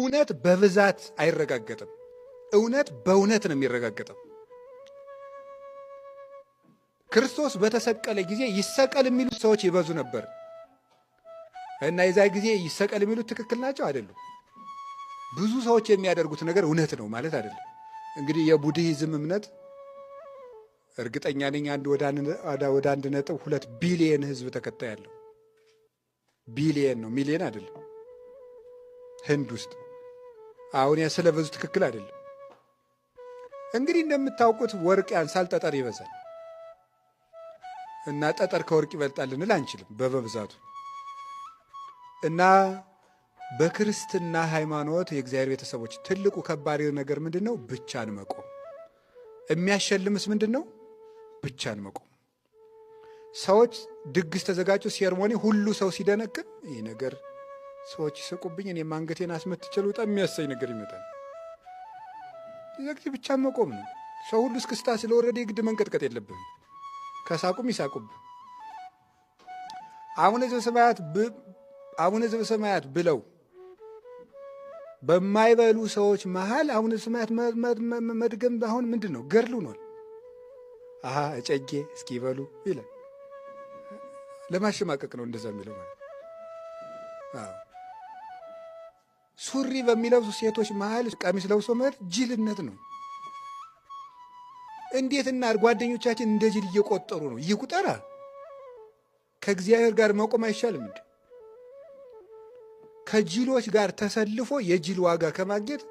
እውነት በብዛት አይረጋገጥም። እውነት በእውነት ነው የሚረጋገጠው። ክርስቶስ በተሰቀለ ጊዜ ይሰቀል የሚሉት ሰዎች ይበዙ ነበር እና የዛ ጊዜ ይሰቀል የሚሉት ትክክል ናቸው አይደሉም? ብዙ ሰዎች የሚያደርጉት ነገር እውነት ነው ማለት አይደለም። እንግዲህ የቡድሂዝም እምነት እርግጠኛ ነኝ ወደ 1.2 ቢሊየን ህዝብ ተከታይ ያለው። ቢሊየን ነው፣ ሚሊየን አይደለም። ህንድ ውስጥ አሁን ስለበዙ ትክክል አይደለም። እንግዲህ እንደምታውቁት ወርቅ ያንሳል፣ ጠጠር ይበዛል እና ጠጠር ከወርቅ ይበልጣል ልንል አንችልም በብዛቱ። እና በክርስትና ሃይማኖት የእግዚአብሔር ቤተሰቦች ትልቁ ከባድ ነገር ምንድን ነው? ብቻን መቆም። የሚያሸልምስ ምንድን ነው? ብቻን መቆም። ሰዎች ድግስ ተዘጋጁ፣ ሴርሞኒ፣ ሁሉ ሰው ሲደነቅን ይህ ነገር ሰዎች ይስቁብኝ፣ እኔም አንገቴን አስመትቼ ልውጣ የሚያሰኝ ነገር ይመጣል። ይዘግቲ ብቻን መቆም ነው። ሰው ሁሉ እስክስታ ስለወረደ የግድ መንቀጥቀጥ የለብንም። ከሳቁም ይሳቁብ። አቡነ ዘበሰማያት ብለው በማይበሉ ሰዎች መሃል አቡነ ዘበሰማያት መድገም አሁን ምንድን ነው? ገድሉ ነው። እጨጌ እስኪ ይበሉ ይላል። ለማሸማቀቅ ነው እንደዛ የሚለው ማለት። ሱሪ በሚለብሱ ሴቶች መሃል ቀሚስ ለብሶ ማለት ጅልነት ነው። እንዴት እናድርግ? ጓደኞቻችን እንደ ጅል እየቆጠሩ ነው። ይቁጠራ። ከእግዚአብሔር ጋር መቆም አይሻልም እንዴ? ከጅሎች ጋር ተሰልፎ የጅል ዋጋ ከማግኘት